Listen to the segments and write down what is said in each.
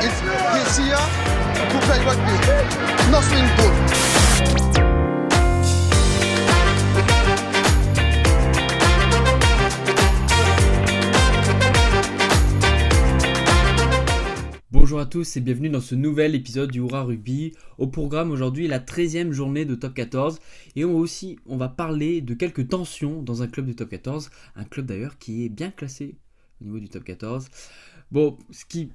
It's this here to play rugby. Nothing good. Bonjour à tous et bienvenue dans ce nouvel épisode du Hurrah Rugby. Au programme aujourd'hui la 13e journée de Top 14 et on va parler de quelques tensions dans un club de Top 14, un club d'ailleurs qui est bien classé au niveau du Top 14. Bon,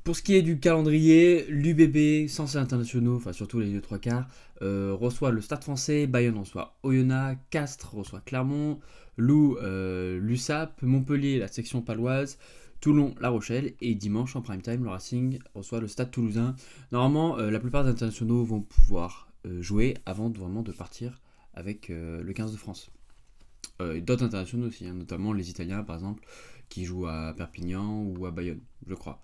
pour ce qui est du calendrier, l'UBB, sans ses internationaux, enfin surtout les 2-3 quarts, reçoit le Stade Français, Bayonne reçoit Oyonnax, Castres reçoit Clermont, Loup, l'USAP, Montpellier, la section paloise, Toulon, La Rochelle, et dimanche en prime time, le Racing reçoit le Stade Toulousain. Normalement, la plupart des internationaux vont pouvoir jouer avant de partir avec le 15 de France. D'autres internationaux aussi, hein, notamment les Italiens par exemple, qui jouent à Perpignan ou à Bayonne, je crois.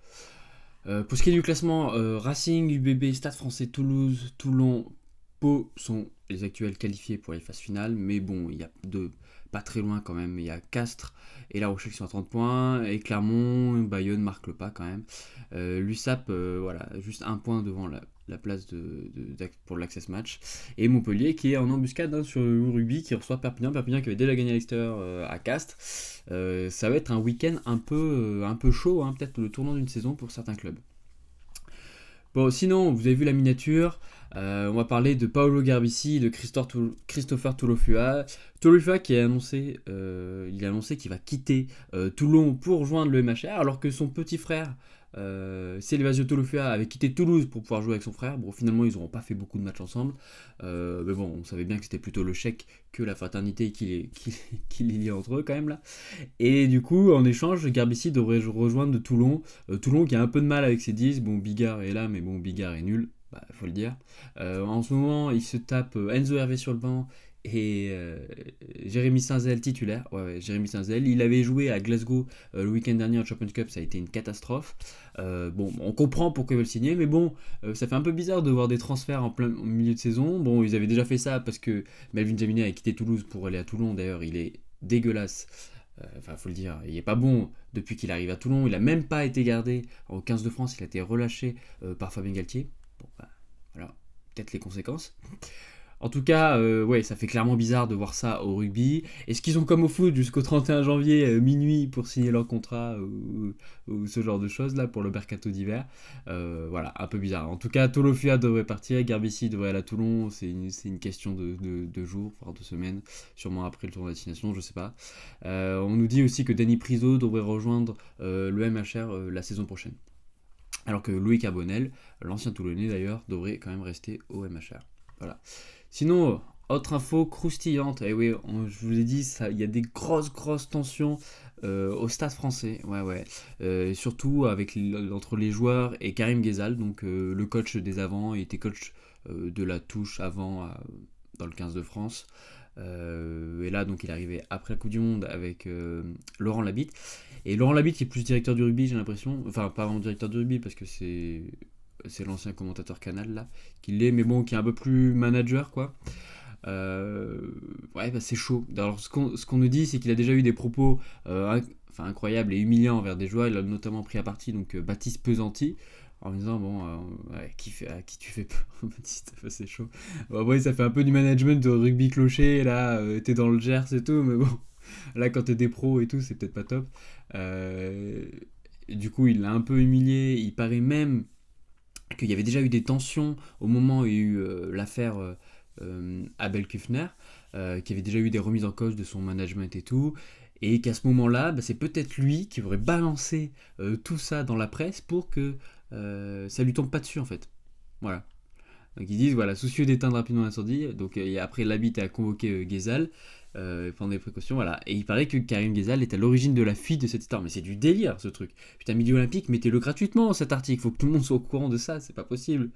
Pour ce qui est du classement, Racing, UBB, Stade Français, Toulouse, Toulon, Pau sont les actuels qualifiés pour les phases finales, mais bon, il y a pas très loin quand même, il y a Castres et La Rochelle qui sont à 30 points, et Clermont, Bayonne marque le pas quand même. L'USAP, voilà, juste un point devant la place pour l'Access Match, et Montpellier qui est en embuscade sur le rugby, qui reçoit Perpignan qui avait déjà gagné à l'extérieur à Castres. Ça va être un week-end un peu chaud, hein, peut-être le tournant d'une saison pour certains clubs. Bon, sinon, vous avez vu la miniature, on va parler de Paolo Garbisi et de Christopher Tolofua. Tolofua qui a annoncé qu'il va quitter Toulon pour rejoindre le MHR, alors que son petit frère, Silvasio Tolofua, avait quitté Toulouse pour pouvoir jouer avec son frère. Bon, finalement, ils n'auront pas fait beaucoup de matchs ensemble, mais bon, on savait bien que c'était plutôt le chèque que la fraternité qui les liait entre eux quand même là. Et du coup, en échange, Garbisi devrait rejoindre Toulon. Toulon qui a un peu de mal avec ses 10. Bon, Bigard est là, mais bon, Bigard est nul, faut le dire. En ce moment, il se tape Enzo Hervé sur le banc et Jérémy Saint-Zel titulaire. Ouais, Jérémy Saint-Zel. Il avait joué à Glasgow le week-end dernier en Champions Cup, ça a été une catastrophe. Bon, on comprend pourquoi ils veulent signer, mais bon, ça fait un peu bizarre de voir des transferts au milieu de saison. Bon, ils avaient déjà fait ça parce que Melvin Jaminet a quitté Toulouse pour aller à Toulon. D'ailleurs, il est dégueulasse. Enfin, faut le dire, il n'est pas bon depuis qu'il arrive à Toulon. Il n'a même pas été gardé au 15 de France. Il a été relâché par Fabien Galtier. Bon, voilà, peut-être les conséquences. En tout cas, ouais, ça fait clairement bizarre de voir ça au rugby. Est-ce qu'ils ont comme au foot jusqu'au 31 janvier minuit pour signer leur contrat ou ce genre de choses là pour le mercato d'hiver? Voilà, un peu bizarre. En tout cas, Tolofua devrait partir, Garbisi devrait aller à Toulon. C'est une question de jours, voire de semaines, sûrement après le tour de destination, je sais pas. On nous dit aussi que Danny Priso devrait rejoindre le MHR la saison prochaine. Alors que Louis Carbonel, l'ancien Toulonnais d'ailleurs, devrait quand même rester au MHR. Voilà. Sinon, autre info croustillante, et oui, je vous ai dit, il y a des grosses tensions au Stade Français, ouais. Surtout entre les joueurs et Karim Ghezal, donc le coach des avants, il était coach de la touche avant dans le 15 de France. Et là, donc, il est arrivé après la Coupe du Monde avec Laurent Labitte. Et Laurent Labitte qui est plus directeur du rugby, j'ai l'impression. Enfin, pas vraiment directeur du rugby parce que c'est l'ancien commentateur Canal là qui l'est, mais bon, qui est un peu plus manager quoi. Ouais, c'est chaud. Alors ce qu'on nous dit, c'est qu'il a déjà eu des propos incroyables et humiliants envers des joueurs. Il a notamment pris à partie donc Baptiste Pesanti en me disant à qui tu fais peur Baptiste, c'est chaud. Bon, ouais, ça fait un peu du management de rugby clocher là, t'es dans le Gers et tout, mais bon, là quand t'es des pros et tout, c'est peut-être pas top. Du coup, il l'a un peu humilié. Il paraît même qu'il y avait déjà eu des tensions au moment où il y a eu l'affaire Abel Kufner, qui avait déjà eu des remises en cause de son management et tout, et qu'à ce moment-là, c'est peut-être lui qui aurait balancé tout ça dans la presse pour que ça lui tombe pas dessus en fait. Voilà. Donc ils disent, voilà, soucieux d'éteindre rapidement l'incendie, donc après Labitte a convoqué Ghezal, prendre des précautions, voilà. Et il paraît que Karim Ghezal est à l'origine de la fuite de cette histoire. Mais c'est du délire ce truc. Putain, Midi Olympique, mettez-le gratuitement cet article, faut que tout le monde soit au courant de ça, c'est pas possible.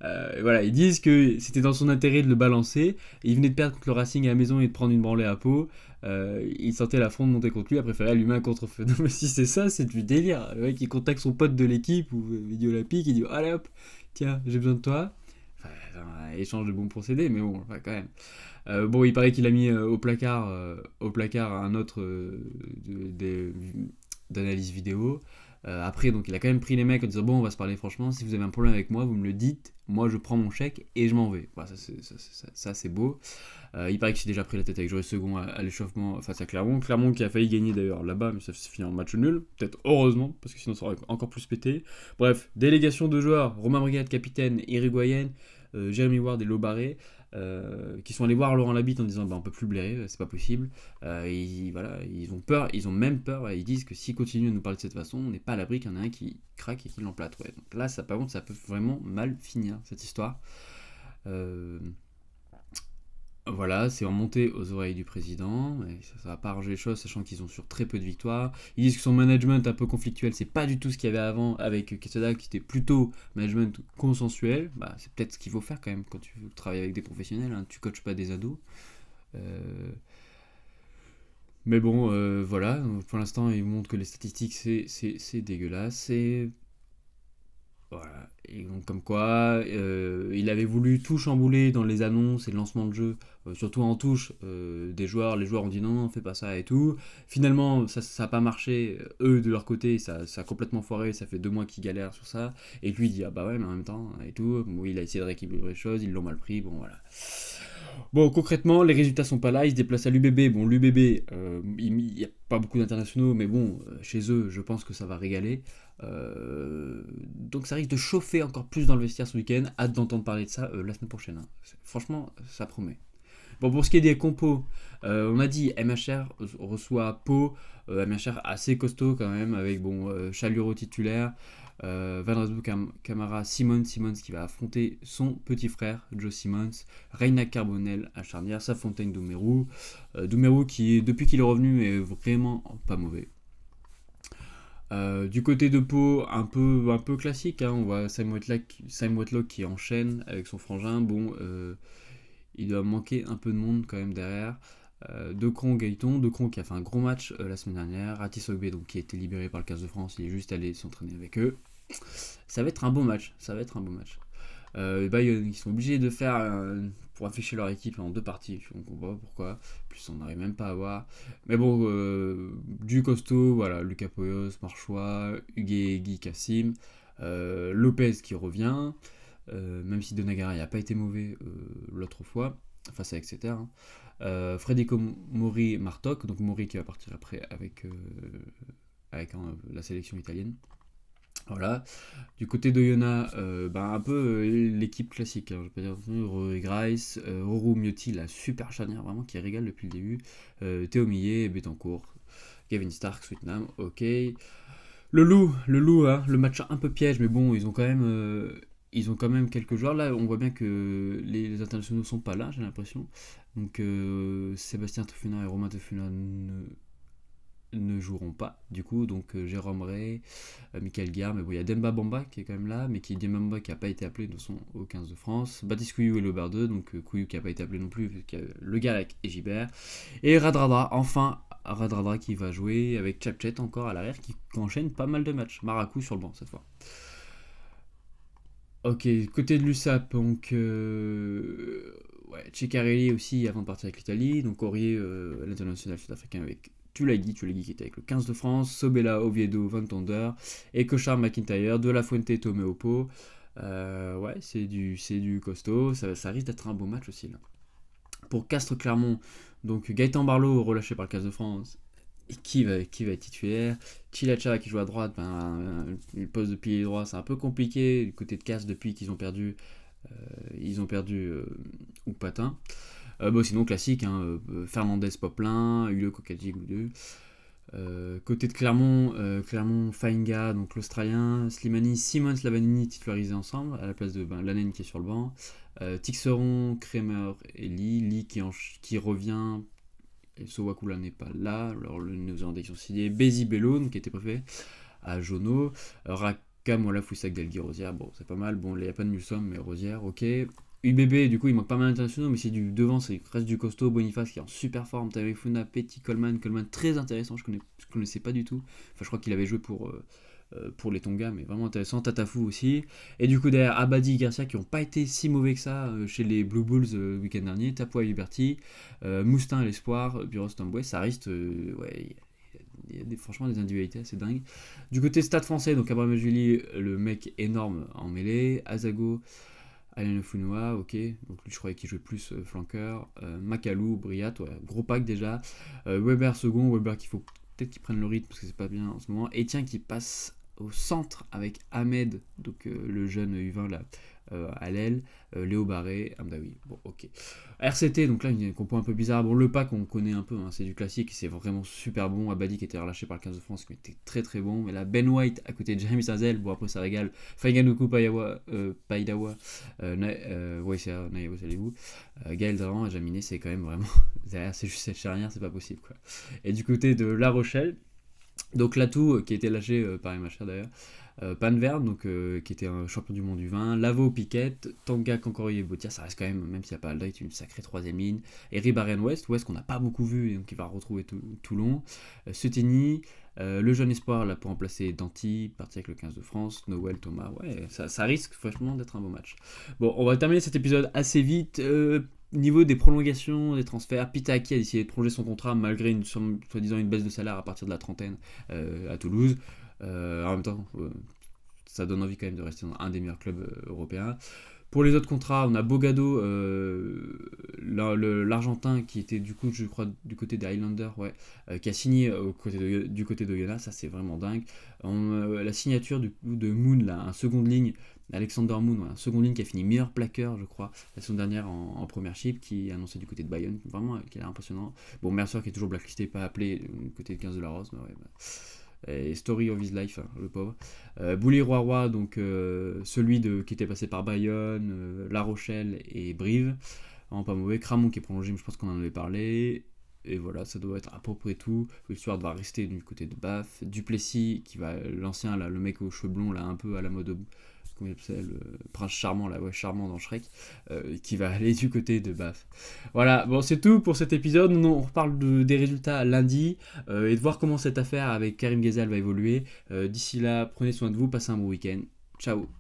Voilà, ils disent que c'était dans son intérêt de le balancer. Il venait de perdre contre le Racing à la maison et de prendre une branlée à Pau. Il sentait la fronde monter contre lui, a préféré allumer un contre-feu. Non, mais si c'est ça, c'est du délire. Le mec il contacte son pote de l'équipe ou Midi Olympique, il dit allez hop, tiens, j'ai besoin de toi. Enfin, échange de bons procédés, mais bon, quand même. Bon, il paraît qu'il a mis au placard un autre d'analyse vidéo. Après, donc il a quand même pris les mecs en disant bon, on va se parler franchement, si vous avez un problème avec moi, vous me le dites, moi je prends mon chèque et je m'en vais. Voilà, ça, c'est beau. Il paraît que j'ai déjà pris la tête avec Joris Second à l'échauffement face à Clermont. Clermont qui a failli gagner d'ailleurs là-bas, mais ça s'est fini en match nul. Peut-être heureusement, parce que sinon ça aurait encore plus pété. Bref, délégation de joueurs, Romain Brigade, capitaine, Irigoyen, Jérémy Ward et Lobaré. Qui sont allés voir Laurent Labitte en disant on peut plus blairer, c'est pas possible. Voilà, ils ont peur, ils ont même peur. Ils disent que s'ils continuent à nous parler de cette façon, on n'est pas à l'abri qu'il y en a un qui craque et qui l'emplâtre. Ouais. Donc là, ça, par contre, ça peut vraiment mal finir cette histoire. Voilà, c'est remonté aux oreilles du président, et ça va pas arranger les choses, sachant qu'ils ont sur très peu de victoires. Ils disent que son management un peu conflictuel, c'est pas du tout ce qu'il y avait avant avec Quesada, qui était plutôt management consensuel. Bah, c'est peut-être ce qu'il faut faire quand même quand tu travailles avec des professionnels, hein. Tu coaches pas des ados. Mais bon, voilà, pour l'instant, ils montrent que les statistiques, c'est dégueulasse, voilà, et donc comme quoi, il avait voulu tout chambouler dans les annonces et le lancement de jeu, surtout en touche des joueurs. Les joueurs ont dit non, non, fais pas ça et tout. Finalement, ça a pas marché. Eux, de leur côté, ça a complètement foiré. Ça fait 2 mois qu'ils galèrent sur ça. Et lui, il dit ah bah ouais, mais en même temps, et tout. Bon, il a essayé de rééquilibrer les choses, ils l'ont mal pris. Bon, voilà. Bon, concrètement, les résultats sont pas là. Ils se déplacent à l'UBB. Bon, l'UBB, il n'y a pas beaucoup d'internationaux, mais bon, chez eux, je pense que ça va régaler. Donc ça risque de chauffer encore plus dans le vestiaire ce week-end. Hâte d'entendre parler de ça la semaine prochaine. Hein. Franchement, ça promet. Bon, pour ce qui est des compos, on a dit MHR reçoit Pau. MHR assez costaud quand même, avec Chaluro titulaire. Van Rasbou Camara, Simons qui va affronter son petit frère Joe Simons, Reina Carbonel à charnière, Safontaine Doumerou. Doumerou qui, depuis qu'il est revenu, est vraiment pas mauvais. Du côté de Pau, un peu classique, hein. On voit Sam Whitlock qui enchaîne avec son frangin. Bon, il doit manquer un peu de monde quand même derrière. Decron Gaëton qui a fait un gros match la semaine dernière. Ratis Ogbe, donc qui a été libéré par le 15 de France, il est juste allé s'entraîner avec eux. Ça va être un beau match. Ils sont obligés de faire pour afficher leur équipe en 2 parties. Je ne comprends pas pourquoi. En plus, on n'arrive même pas à voir. Mais bon, du costaud, voilà, Lucas Poyos, Marchois, Huguet, Guy Kassim, Lopez qui revient, même si Donagara n'a pas été mauvais l'autre fois, face à Exeter. Hein. Federico Mori, Martok, donc Mori qui va partir après avec la sélection italienne. Voilà. Du côté de Yona, un peu l'équipe classique, hein, je vais pas dire Rory Grice, Roro Miotti, la super charnière vraiment qui régale depuis le début, Théo Millet, Betancourt, Gavin Stark, Sweetnam, ok. Le loup, hein, le match un peu piège, mais bon, ils ont quand même quelques joueurs. Là, on voit bien que les internationaux sont pas là, j'ai l'impression. Donc Sébastien Tofuna et Romain Tofuna ne joueront pas du coup, donc Jérôme Ray, Michael Guerre, mais bon, il y a Demba Bamba qui est quand même là, mais Demba Bamba qui n'a pas été appelé de son au 15 de France, Baptiste Couillou et Lobert 2, donc Couillou qui n'a pas été appelé non plus, le Garec et Gibert, et Radradra qui va jouer avec Chapchet encore à l'arrière, qui enchaîne pas mal de matchs, Maracou sur le banc cette fois. Ok, côté de l'USAP, donc Ceccarelli aussi avant de partir avec l'Italie, donc Aurier, l'international sud-africain avec Tulagi qui était avec le 15 de France, Sobela, Oviedo, Van Tonder, et Cochard, McIntyre, De La Fuente, Tomeopo. C'est du costaud, ça risque d'être un beau match aussi là. Pour Castres-Clermont, donc Gaëtan Barlow relâché par le 15 de France, et qui va être titulaire. Chilacha qui joue à droite, le poste de pilier droit c'est un peu compliqué du côté de Castres depuis qu'ils ont perdu Oupatin. Sinon classique, hein, Fernandez Poplin, Hulio Kokadji Goudou. Côté de Clermont Fainga, donc l'Australien, Slimani, Simons, Lavanini titularisés ensemble à la place de Lanen qui est sur le banc. Tixeron, Kremer et Lee qui revient. Et Sowakula n'est pas là, alors le Néo-Zélandais qui sont signés. Bézi Bello, qui était préfet à Jono. Rakam Olafoussak Delgui Rosière, bon c'est pas mal. Bon, il n'y a pas de Newsom, mais Rosière, ok. UBB, du coup, il manque pas mal d'internationaux, mais c'est du devant, c'est reste du costaud. Boniface qui est en super forme. Tarifuna, Petit, Coleman très intéressant, je connaissais pas du tout. Enfin, je crois qu'il avait joué pour les Tonga, mais vraiment intéressant. Tatafou aussi. Et du coup, derrière Abadi et Garcia qui n'ont pas été si mauvais que ça chez les Blue Bulls le week-end dernier. Tapoua et Liberty, Moustin à l'espoir, Buros Tamboué, ça reste. Il franchement des individualités assez dingues. Du côté Stade français, donc Abraham-Julie, le mec énorme en mêlée. Azago, Alain Funua, ok. Donc lui, je croyais qu'il jouait plus flanqueur. Makalou, Briat, ouais, gros pack déjà. Weber second, Weber qu'il faut peut-être qu'il prenne le rythme parce que c'est pas bien en ce moment. Et tiens, qui passe au centre avec Ahmed, donc le jeune U20 là, à l'aile, Léo Barré, Amdaoui. Bon, ok. RCT, donc là, une compo un peu bizarre. Bon, le pack, on connaît un peu, hein, c'est du classique, c'est vraiment super bon. Abadi qui était relâché par le 15 de France, qui était très très bon. Mais là, Ben White à côté de James Hazel, bon, après ça régale. Faiganuku Paidawa, Nayawa Salibou, Gaël Daran, Jaminé, c'est quand même vraiment. Derrière, c'est juste cette charnière, c'est pas possible, quoi. Et du côté de La Rochelle, donc Latou, qui a été lâché par MHR d'ailleurs. Panvert, donc, qui était un champion du monde du vin, Lavo, Piquette, Tanga, Cancorier et Botia, ça reste quand même s'il n'y a pas Aldaït, une sacrée troisième ligne, et Ribarian West qu'on n'a pas beaucoup vu, et donc il va retrouver Toulon, Suteni, le jeune espoir là pour remplacer Danti, parti avec le 15 de France, Noël, Thomas, ouais, ça risque franchement d'être un beau match. Bon, on va terminer cet épisode assez vite. Niveau des prolongations, des transferts, Pitaki a décidé de prolonger son contrat malgré soi-disant une baisse de salaire à partir de la trentaine à Toulouse. En même temps, ça donne envie quand même de rester dans un des meilleurs clubs européens. Pour les autres contrats, on a Bogado, l'Argentin qui était du coup, je crois, du côté des Highlanders, ouais, qui a signé du côté d'Oyonnax, ça c'est vraiment dingue. La signature de Moon, là, un seconde ligne, Alexander Moon, ouais, un seconde ligne qui a fini meilleur plaqueur, je crois, la saison dernière en première chip, qui est annoncé du côté de Bayonne, vraiment, qui a l'air impressionnant. Bon, Mercer qui est toujours blacklisté, pas appelé du côté de 15 de la Rose, mais ouais, et Story of His Life, hein, le pauvre. Bouli Roy, donc celui qui était passé par Bayonne, La Rochelle et Brive, vraiment pas mauvais. Cramon qui est prolongé, mais je pense qu'on en avait parlé. Et voilà, ça doit être à peu près tout. L'histoire va rester du côté de Baf. Duplessis, qui va l'ancien, là, le mec aux cheveux blonds, là, un peu à la mode. Comment il s'appelle, le prince charmant, là, ouais, charmant dans Shrek, qui va aller du côté de Baf. Voilà, bon, c'est tout pour cet épisode. On reparle des résultats lundi et de voir comment cette affaire avec Karim Ghezal va évoluer. D'ici là, prenez soin de vous, passez un bon week-end. Ciao.